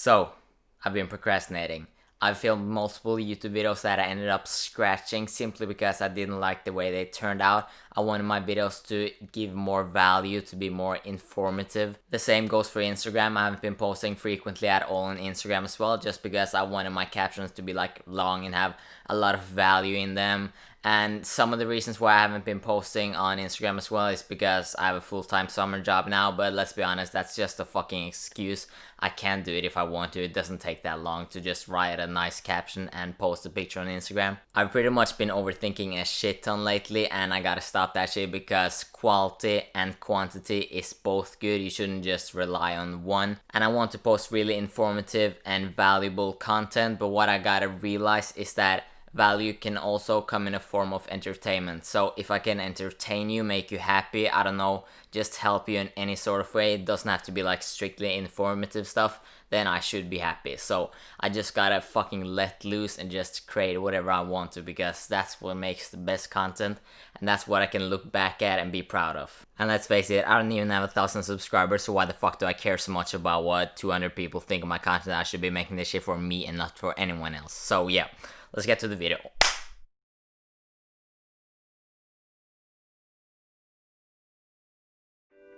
So, I've been procrastinating. I've filmed multiple YouTube videos that I ended up scratching simply because I didn't like the way they turned out. I wanted my videos to give more value, to be more informative. The same goes for Instagram. I haven't been posting frequently at all on Instagram as well, just because I wanted my captions to be like long and have a lot of value in them. And some of the reasons why I haven't been posting on Instagram as well is because I have a full-time summer job now, but let's be honest, that's just a fucking excuse. I can do it if I want to. It doesn't take that long to just write a nice caption and post a picture on Instagram. I've pretty much been overthinking a shit ton lately, and I gotta stop that shit because quality and quantity is both good. You shouldn't just rely on one. And I want to post really informative and valuable content, but what I gotta realize is that value can also come in a form of entertainment. So if I can entertain you, make you happy, I don't know, just help you in any sort of way, it doesn't have to be like strictly informative stuff, then I should be happy. So I just gotta fucking let loose and just create whatever I want to, because that's what makes the best content, and that's what I can look back at and be proud of. And let's face it, I don't even have 1,000 subscribers, so why the fuck do I care so much about what 200 people think of my content? I should be making this shit for me and not for anyone else. So yeah, let's get to the video.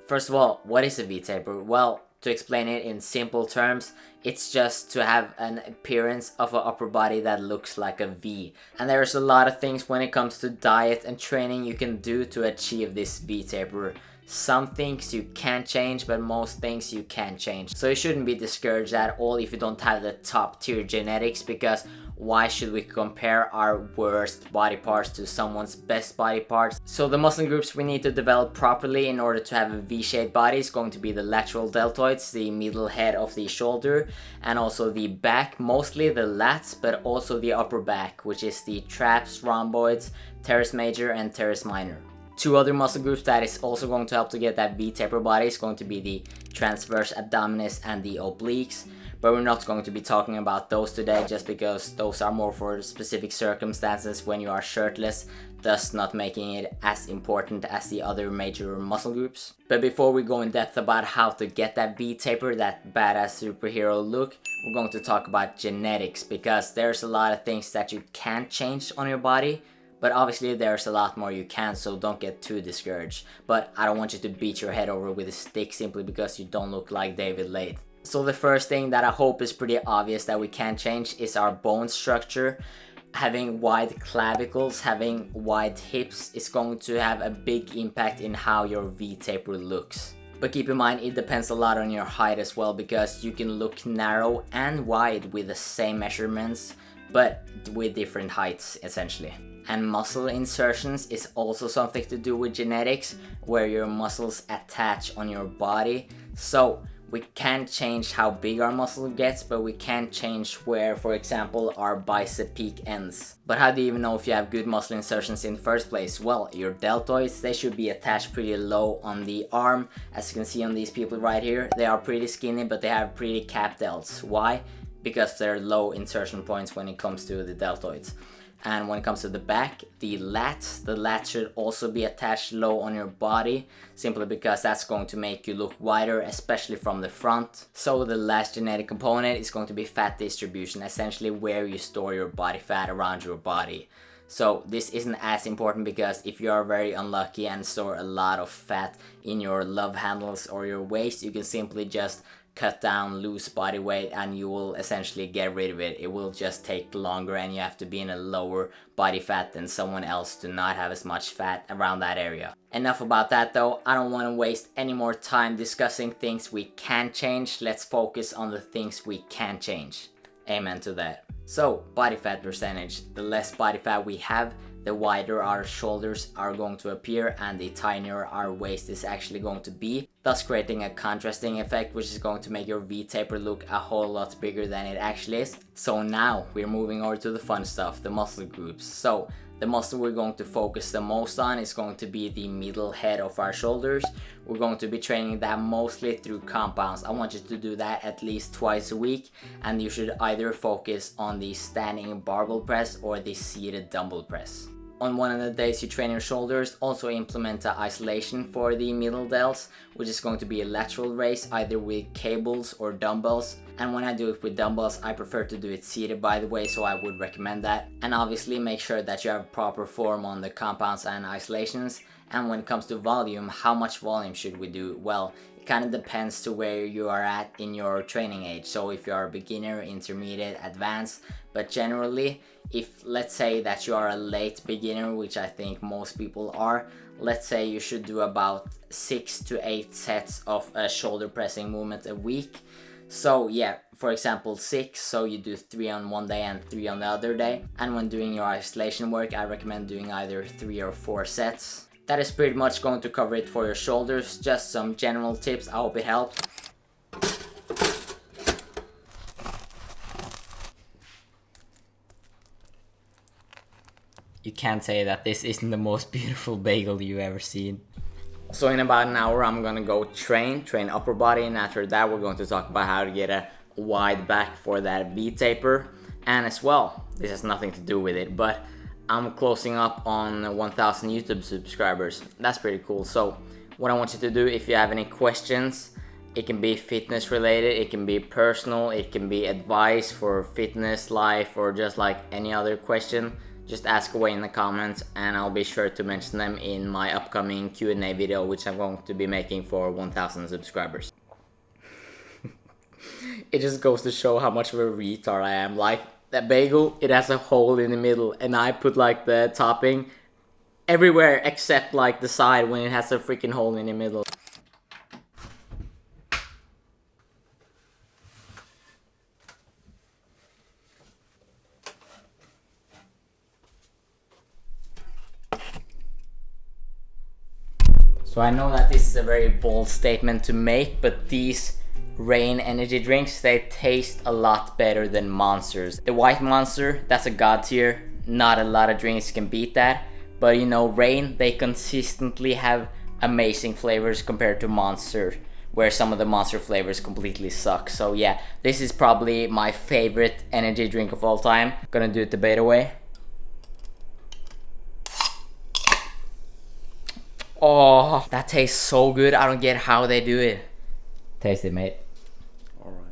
First of all, what is a V-taper? Well, to explain it in simple terms, it's just to have an appearance of an upper body that looks like a V. And there's a lot of things when it comes to diet and training you can do to achieve this V-taper. Some things you can change, but most things you can't change. So you shouldn't be discouraged at all if you don't have the top tier genetics, because why should we compare our worst body parts to someone's best body parts? So the muscle groups we need to develop properly in order to have a V-shaped body is going to be the lateral deltoids, the middle head of the shoulder, and also the back, mostly the lats, but also the upper back, which is the traps, rhomboids, teres major and teres minor. Two other muscle groups that is also going to help to get that V-taper body is going to be the transverse abdominis and the obliques. But we're not going to be talking about those today, just because those are more for specific circumstances when you are shirtless, thus not making it as important as the other major muscle groups. But before we go in depth about how to get that V-taper, that badass superhero look, we're going to talk about genetics, because there's a lot of things that you can't change on your body, but obviously there's a lot more you can, so don't get too discouraged. But I don't want you to beat your head over with a stick simply because you don't look like David Late. So the first thing that I hope is pretty obvious that we can change is our bone structure. Having wide clavicles, having wide hips is going to have a big impact in how your V-taper looks. But keep in mind, it depends a lot on your height as well, because you can look narrow and wide with the same measurements, but with different heights essentially. And muscle insertions is also something to do with genetics, where your muscles attach on your body. So we can change how big our muscle gets, but we can't change where, for example, our bicep peak ends. But how do you even know if you have good muscle insertions in the first place? Well, your deltoids, they should be attached pretty low on the arm. As you can see on these people right here, they are pretty skinny, but they have pretty capped delts. Why? Because they're low insertion points when it comes to the deltoids. And when it comes to the back, the lats should also be attached low on your body, simply because that's going to make you look wider, especially from the front. So the last genetic component is going to be fat distribution, essentially where you store your body fat around your body. So this isn't as important, because if you are very unlucky and store a lot of fat in your love handles or your waist, you can simply just cut down, lose body weight, and you will essentially get rid of it. It will just take longer, and you have to be in a lower body fat than someone else to not have as much fat around that area. Enough about that though. I don't want to waste any more time discussing things we can change. Let's focus on the things we can change. Amen to that. So, body fat percentage. The less body fat we have, the wider our shoulders are going to appear, and the tinier our waist is actually going to be, thus creating a contrasting effect, which is going to make your V-taper look a whole lot bigger than it actually is. So now we're moving over to the fun stuff, the muscle groups. So the muscle we're going to focus the most on is going to be the middle head of our shoulders. We're going to be training that mostly through compounds. I want you to do that at least twice a week, and you should either focus on the standing barbell press or the seated dumbbell press. On one of the days you train your shoulders, also implement isolation for the middle delts, which is going to be a lateral raise either with cables or dumbbells. And when I do it with dumbbells, I prefer to do it seated, by the way, so I would recommend that. And obviously make sure that you have proper form on the compounds and isolations. And when it comes to volume, how much volume should we do? Well, it kind of depends to where you are at in your training age. So if you are a beginner, intermediate, advanced, but generally, if let's say that you are a late beginner, which I think most people are, let's say you should do about 6 to 8 sets of a shoulder pressing movement a week. So yeah, for example 6, so you do 3 on one day and 3 on the other day. And when doing your isolation work, I recommend doing either 3 or 4 sets. That is pretty much going to cover it for your shoulders. Just some general tips, I hope it helped. You can't say that this isn't the most beautiful bagel you've ever seen. So in about an hour I'm gonna go train upper body, and after that we're going to talk about how to get a wide back for that V-taper. And as well, this has nothing to do with it, but I'm closing up on 1,000 YouTube subscribers. That's pretty cool. So what I want you to do, if you have any questions, it can be fitness related, it can be personal, it can be advice for fitness, life, or just like any other question, just ask away in the comments and I'll be sure to mention them in my upcoming Q&A video, which I'm going to be making for 1,000 subscribers. It just goes to show how much of a retard I am. Like, that bagel, it has a hole in the middle and I put like the topping everywhere except like the side when it has a freaking hole in the middle. So I know that this is a very bold statement to make, but these Rain energy drinks, they taste a lot better than Monsters. The White Monster, that's a god tier. Not a lot of drinks can beat that. But you know, Rain, they consistently have amazing flavors compared to Monster, where some of the Monster flavors completely suck. So yeah, this is probably my favorite energy drink of all time. Gonna do it the beta way. Oh, that tastes so good. I don't get how they do it. Taste it, mate. Alright.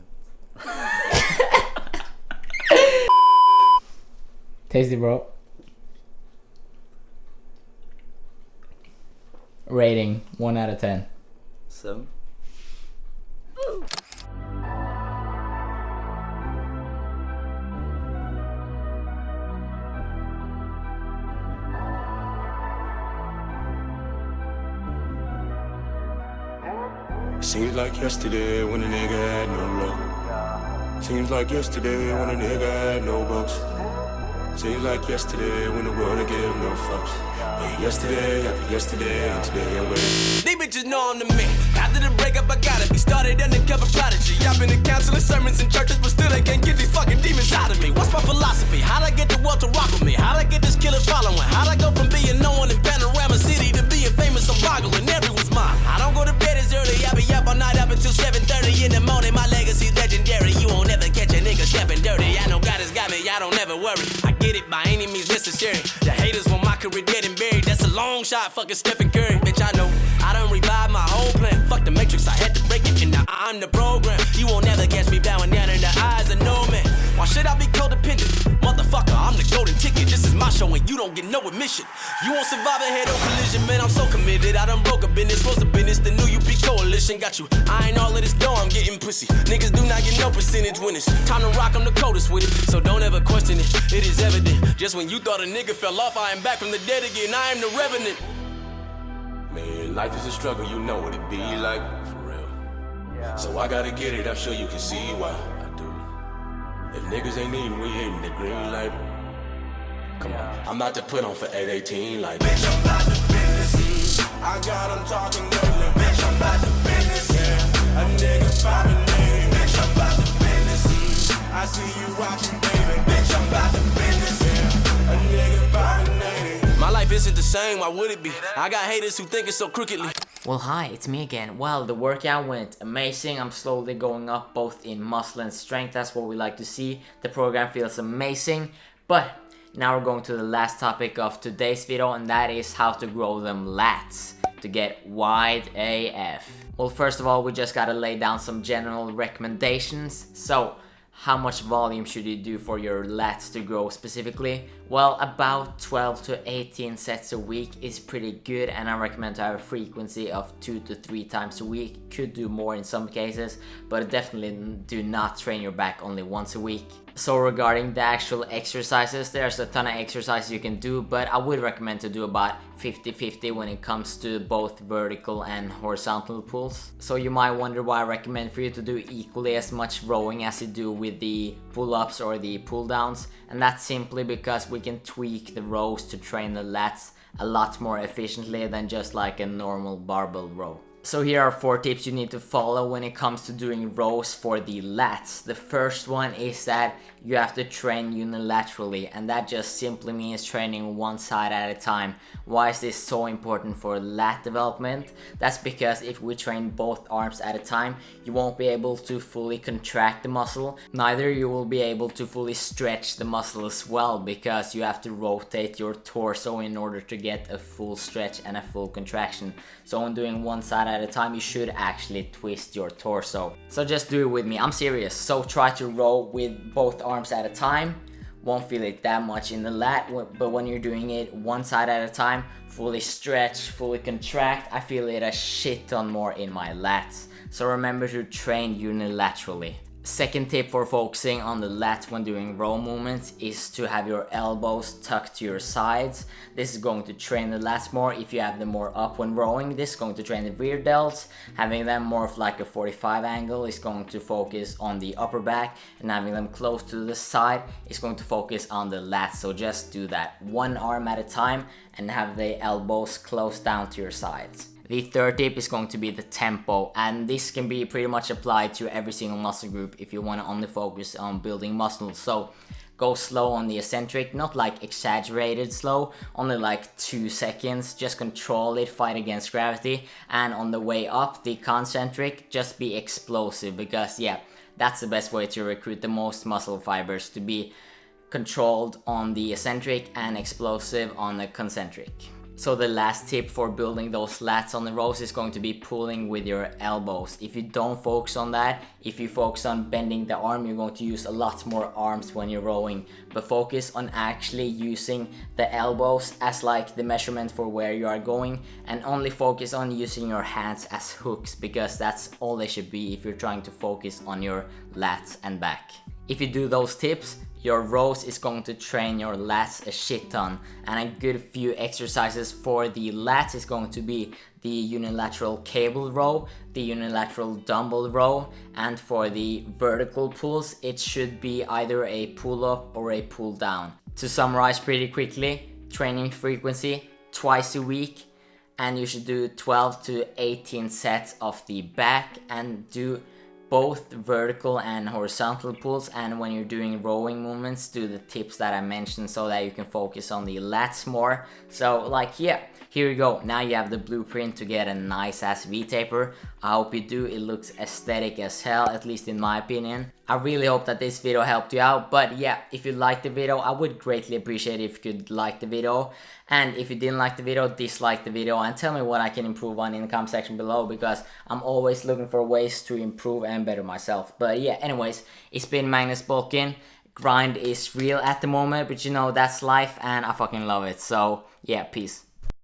Taste it, bro. Rating 1 out of 10. 7. Seems like yesterday when a nigga had no luck. Seems like yesterday when a nigga had no bucks. Seems like yesterday when the world gave no fucks. But yesterday, after yesterday, and today I'm waiting. These bitches know I'm the man. After the breakup, I gotta be started undercover prodigy. I've been to counseling, sermons, and churches, but still they can't get these fucking demons out of me. What's my philosophy? How'd I get the world to rock with me? How'd I get this killer following? How'd I go from being no one in Panorama City to being famous on boggling? Everyone's mine. I don't go to bed as early. I be up all night up until 7:30 in the morning. My legacy's legendary. You won't ever catch a nigga stepping dirty. I know God has got me. I don't ever worry. I get it by any means necessary. The haters want my career dead and buried. That's a long shot, fucking Stephen Curry. Bitch, I know I done revived my whole plan. Fuck the matrix, I had to break it, and now I'm the program. You won't ever catch me bowing down in the eyes of no man. Why should I be codependent? Motherfucker, I'm the golden ticket. This is my show and you don't get no admission. You won't survive a head-on collision, man, I'm so committed. I done broke a business, was a business, the new UP coalition. Got you, I ain't all of this dough, I'm getting pussy. Niggas do not get no percentage when it's time to rock, I'm the coldest with it. So don't ever question it, it is evident. Just when you thought a nigga fell off, I am back from the dead again, I am the revenant. Man, life is a struggle, you know what it be like, for real. So I gotta get it, I'm sure you can see why I do. If niggas ain't eating, we hitting the green light. Come on, I'm about to put on for 818 like bitch, I'm about to business. I got them talking lately. Bitch, I'm about to business. Yeah, a nigga poppin' nigga. Bitch, I'm about to business. I see you watching, baby. Bitch, I'm about to business. Yeah, a nigga poppin' nigga. My life isn't the same, why would it be? I got haters who think it's so crookedly. Well, hi, it's me again. Well, the workout went amazing. I'm slowly going up both in muscle and strength. That's what we like to see. The program feels amazing. But Now we're going to the last topic of today's video, and that is how to grow them lats to get wide AF. Well, first of all, we just gotta lay down some general recommendations. So, how much volume should you do for your lats to grow specifically? Well, about 12 to 18 sets a week is pretty good, and I recommend to have a frequency of 2 to 3 times a week. Could do more in some cases, but definitely do not train your back only once a week. So regarding the actual exercises, there's a ton of exercises you can do, but I would recommend to do about 50-50 when it comes to both vertical and horizontal pulls. So you might wonder why I recommend for you to do equally as much rowing as you do with the pull-ups or the pull-downs, and that's simply because we can tweak the rows to train the lats a lot more efficiently than just like a normal barbell row. So here are 4 tips you need to follow when it comes to doing rows for the lats. The first one is that you have to train unilaterally, and that just simply means training one side at a time. Why is this so important for lat development? That's because if we train both arms at a time, you won't be able to fully contract the muscle. Neither you will be able to fully stretch the muscle as well, because you have to rotate your torso in order to get a full stretch and a full contraction. So when doing one side at a time, you should actually twist your torso. So just do it with me, I'm serious. So try to row with both arms at a time. Won't feel it that much in the lat, but when you're doing it one side at a time, fully stretch, fully contract, I feel it a shit ton more in my lats. So remember to train unilaterally. Second tip for focusing on the lats when doing row movements is to have your elbows tucked to your sides. This is going to train the lats more. If you have them more up when rowing, this is going to train the rear delts. Having them more of like a 45 angle is going to focus on the upper back, and having them close to the side is going to focus on the lats. So just do that one arm at a time and have the elbows close down to your sides. The third tip is going to be the tempo, and this can be pretty much applied to every single muscle group if you want to only focus on building muscles. So go slow on the eccentric, not like exaggerated slow, only like 2 seconds, just control it, fight against gravity. And on the way up, the concentric, just be explosive, because yeah, that's the best way to recruit the most muscle fibers, to be controlled on the eccentric and explosive on the concentric. So the last tip for building those lats on the rows is going to be pulling with your elbows. If you don't focus on that, if you focus on bending the arm, you're going to use a lot more arms when you're rowing. But focus on actually using the elbows as like the measurement for where you are going, and only focus on using your hands as hooks, because that's all they should be if you're trying to focus on your lats and back. If you do those tips, your rows is going to train your lats a shit ton, and a good few exercises for the lats is going to be the unilateral cable row, the unilateral dumbbell row, and for the vertical pulls it should be either a pull up or a pull down. To summarize pretty quickly, training frequency twice a week, and you should do 12 to 18 sets of the back, and do both vertical and horizontal pulls. And when you're doing rowing movements, do the tips that I mentioned so that you can focus on the lats more. So like, yeah, here you go. Now you have the blueprint to get a nice ass V-taper. I hope you do. It looks aesthetic as hell, at least in my opinion. I really hope that this video helped you out. But yeah, if you liked the video, I would greatly appreciate it if you could like the video. And if you didn't like the video, dislike the video and tell me what I can improve on in the comment section below, because I'm always looking for ways to improve and better myself. But yeah, anyways, it's been Magnus Bulkan. Grind is real at the moment, but you know, that's life and I fucking love it. So yeah, peace.